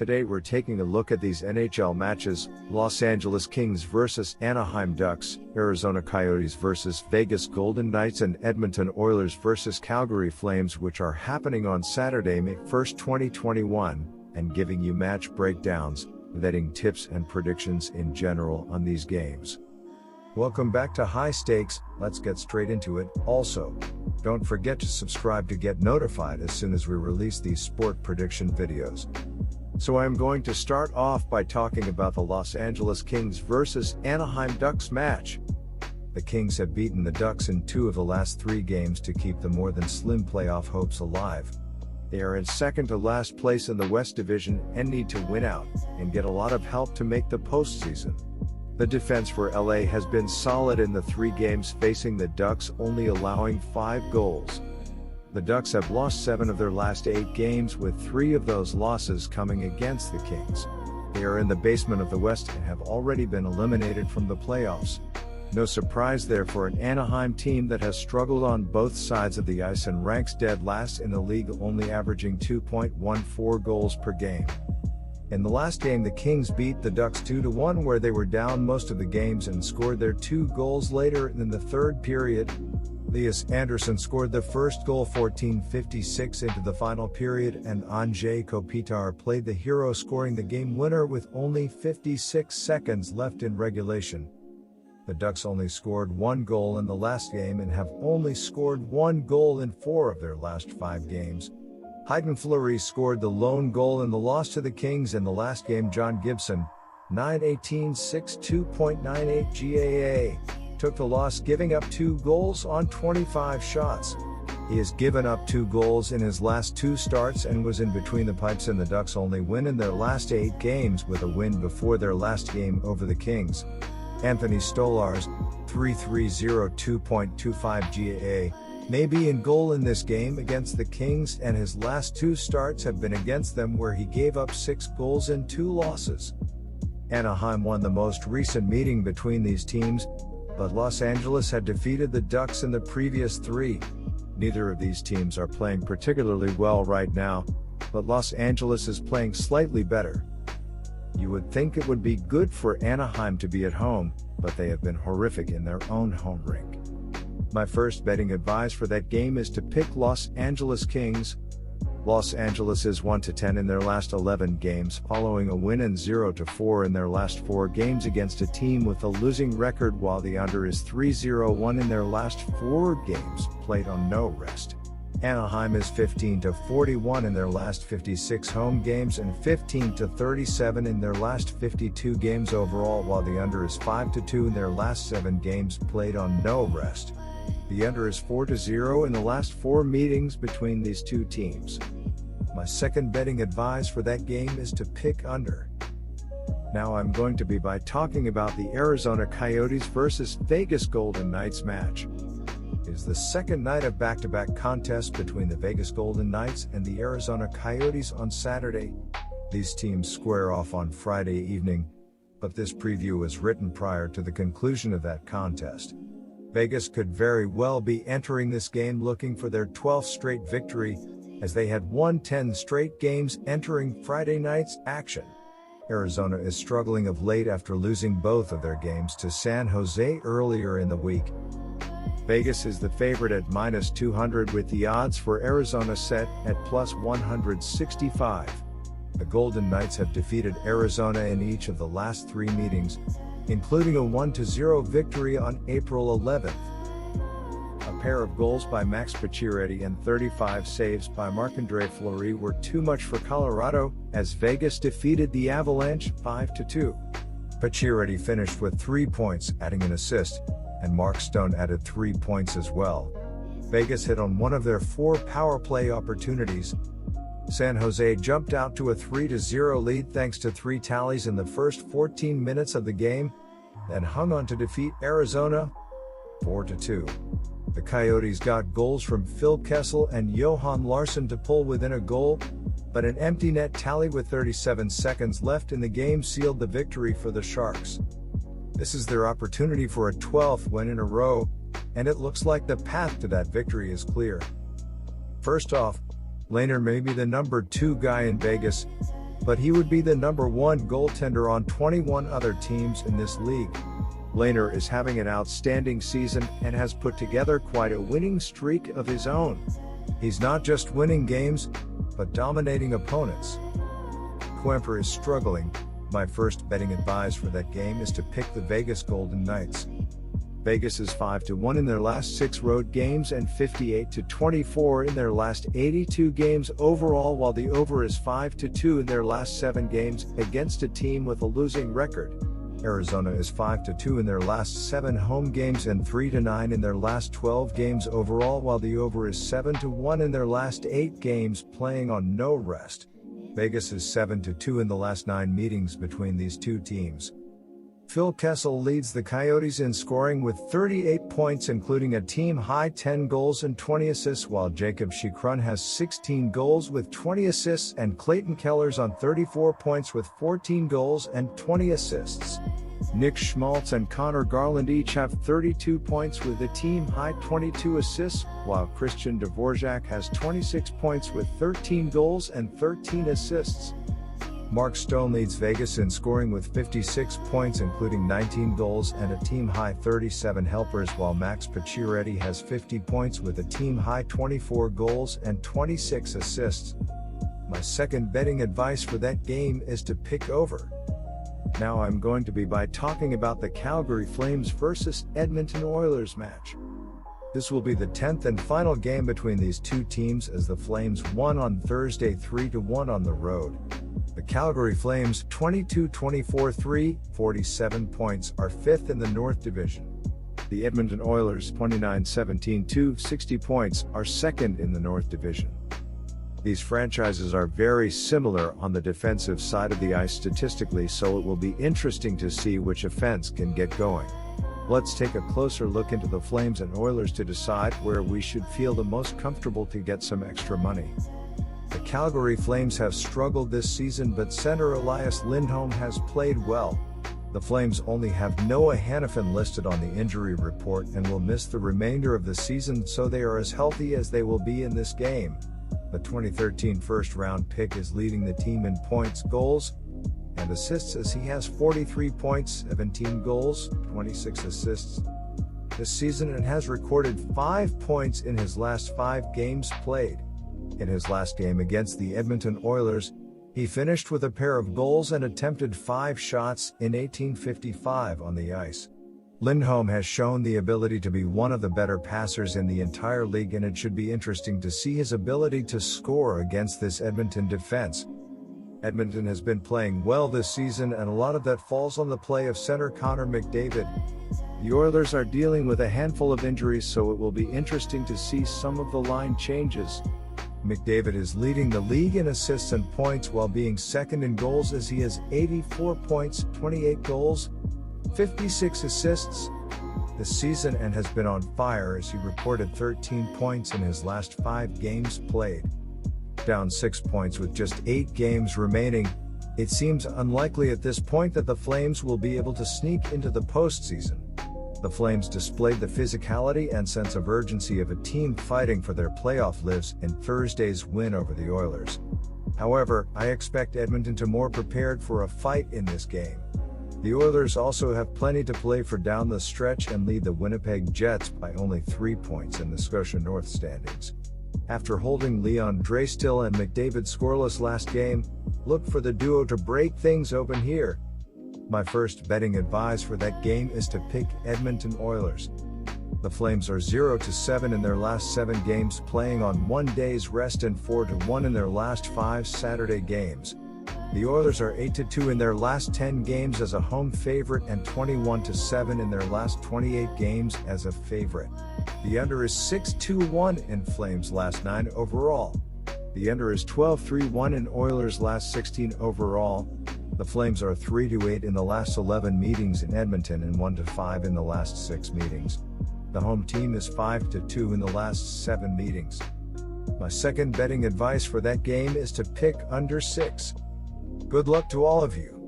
Today we're taking a look at these NHL matches: Los Angeles Kings vs Anaheim Ducks, Arizona Coyotes vs Vegas Golden Knights, and Edmonton Oilers vs Calgary Flames, which are happening on Saturday, May 1st, 2021, and giving you match breakdowns, betting tips and predictions in general on these games. Welcome back to High Stakes. Let's get straight into it. Also, don't forget to subscribe to get notified as soon as we release these sport prediction videos. So I'm going to start off by talking about the Los Angeles Kings vs Anaheim Ducks match. The Kings have beaten the Ducks in 2 of the last 3 games to keep the more than slim playoff hopes alive. They are in second to last place in the West Division and need to win out and get a lot of help to make the postseason. The defense for LA has been solid in the 3 games facing the Ducks, only allowing 5 goals. The Ducks have lost 7 of their last 8 games, with 3 of those losses coming against the Kings. They are in the basement of the West and have already been eliminated from the playoffs. No surprise there for an Anaheim team that has struggled on both sides of the ice and ranks dead last in the league, only averaging 2.14 goals per game. In the last game, the Kings beat the Ducks 2-1, where they were down most of the games and scored their 2 goals later in the third period. Elias Anderson scored the first goal 14:56 into the final period, and Andrei Kopitar played the hero, scoring the game winner with only 56 seconds left in regulation. The Ducks only scored 1 goal in the last game and have only scored 1 goal in 4 of their last 5 games. Hayden Fleury scored the lone goal in the loss to the Kings in the last game. John Gibson, 9/18-62.98 GAA, took the loss, giving up 2 goals on 25 shots. He has given up 2 goals in his last 2 starts and was in between the pipes in the Ducks' only win in their last 8 games, with a win before their last game over the Kings. Anthony Stolarz, 3/302.25 GAA, may be in goal in this game against the Kings, and his last 2 starts have been against them, where he gave up 6 goals in 2 losses. Anaheim won the most recent meeting between these teams, but Los Angeles had defeated the Ducks in the previous 3. Neither of these teams are playing particularly well right now, but Los Angeles is playing slightly better. You would think it would be good for Anaheim to be at home, but they have been horrific in their own home rink. My first betting advice for that game is to pick Los Angeles Kings. Los Angeles is 1-10 in their last 11 games, following a win and 0-4 in their last 4 games against a team with a losing record, while the under is 3-0-1 in their last 4 games played on no rest. Anaheim is 15-41 in their last 56 home games and 15-37 in their last 52 games overall, while the under is 5-2 in their last 7 games played on no rest. The under is 4-0 in the last 4 meetings between these 2 teams. My second betting advice for that game is to pick under. Now I'm going to be by talking about the Arizona Coyotes vs Vegas Golden Knights match. It is the second night of back-to-back contests between the Vegas Golden Knights and the Arizona Coyotes on Saturday. These teams square off on Friday evening, but this preview was written prior to the conclusion of that contest. Vegas could very well be entering this game looking for their 12th straight victory, as they had won 10 straight games entering Friday night's action. Arizona is struggling of late after losing both of their games to San Jose earlier in the week. Vegas is the favorite at -200, with the odds for Arizona set at +165. The Golden Knights have defeated Arizona in each of the last 3 meetings, including a 1-0 victory on April 11th. A pair of goals by Max Pacioretty and 35 saves by Marc-Andre Fleury were too much for Colorado, as Vegas defeated the Avalanche 5-2. Pacioretty finished with 3 points, adding an assist, and Mark Stone added 3 points as well. Vegas hit on 1 of their 4 power play opportunities. San Jose jumped out to a 3-0 lead thanks to 3 tallies in the first 14 minutes of the game, then hung on to defeat Arizona 4-2. The Coyotes got goals from Phil Kessel and Johan Larsson to pull within a goal, but an empty net tally with 37 seconds left in the game sealed the victory for the Sharks. This is their opportunity for a 12th win in a row, and it looks like the path to that victory is clear. First off, Lehner may be the number 2 guy in Vegas. but he would be the #1 goaltender on 21 other teams in this league. Lehner is having an outstanding season and has put together quite a winning streak of his own. He's not just winning games, but dominating opponents. Quemper is struggling. My first betting advice for that game is to pick the Vegas Golden Knights. Vegas is 5-1 in their last 6 road games and 58-24 in their last 82 games overall, while the over is 5-2 in their last 7 games against a team with a losing record. Arizona is 5-2 in their last 7 home games and 3-9 in their last 12 games overall, while the over is 7-1 in their last 8 games playing on no rest. Vegas is 7-2 in the last 9 meetings between these two teams. Phil Kessel leads the Coyotes in scoring with 38 points, including a team-high 10 goals and 20 assists, while Jacob Chychrun has 16 goals with 20 assists, and Clayton Keller's on 34 points with 14 goals and 20 assists. Nick Schmaltz and Connor Garland each have 32 points with a team-high 22 assists, while Christian Dvorak has 26 points with 13 goals and 13 assists. Mark Stone leads Vegas in scoring with 56 points, including 19 goals and a team-high 37 helpers, while Max Pacioretty has 50 points with a team-high 24 goals and 26 assists. My second betting advice for that game is to pick over. Now I'm going to be talking about the Calgary Flames versus Edmonton Oilers match. This will be the 10th and final game between these two teams, as the Flames won on Thursday 3-1 on the road. The Calgary Flames, 22-24-3, 47 points, are 5th in the North Division. The Edmonton Oilers, 29-17-2, 60 points, are 2nd in the North Division. These franchises are very similar on the defensive side of the ice statistically, so it will be interesting to see which offense can get going. Let's take a closer look into the Flames and Oilers to decide where we should feel the most comfortable to get some extra money. The Calgary Flames have struggled this season, but center Elias Lindholm has played well. The Flames only have Noah Hanifin listed on the injury report and will miss the remainder of the season, so they are as healthy as they will be in this game. The 2013 first-round pick is leading the team in points, goals, and assists, as he has 43 points, 17 goals, 26 assists this season, and has recorded 5 points in his last 5 games played. In his last game against the Edmonton Oilers, he finished with a pair of goals and attempted 5 shots in 18:55 on the ice. Lindholm has shown the ability to be one of the better passers in the entire league, and it should be interesting to see his ability to score against this Edmonton defense. Edmonton has been playing well this season, and a lot of that falls on the play of center Connor McDavid. The Oilers are dealing with a handful of injuries, so it will be interesting to see some of the line changes. McDavid is leading the league in assists and points, while being second in goals, as he has 84 points, 28 goals, 56 assists this season, and has been on fire, as he reported 13 points in his last 5 games played. Down 6 points with just 8 games remaining, it seems unlikely at this point that the Flames will be able to sneak into the postseason. The Flames displayed the physicality and sense of urgency of a team fighting for their playoff lives in Thursday's win over the Oilers. However, I expect Edmonton to be more prepared for a fight in this game. The Oilers also have plenty to play for down the stretch and lead the Winnipeg Jets by only 3 points in the Scotia North standings. After holding Leon Draisaitl and McDavid scoreless last game, look for the duo to break things open here. My first betting advice for that game is to pick Edmonton Oilers. The Flames are 0-7 in their last 7 games, playing on 1 day's rest, and 4-1 in their last 5 Saturday games. The Oilers are 8-2 in their last 10 games as a home favorite, and 21-7 in their last 28 games as a favorite. The under is 6-1 in Flames' last 9 overall. The under is 12-1 in Oilers' last 16 overall. The Flames are 3-8 in the last 11 meetings in Edmonton and 1-5 in the last 6 meetings. The home team is 5-2 in the last 7 meetings. My second betting advice for that game is to pick under 6. Good luck to all of you.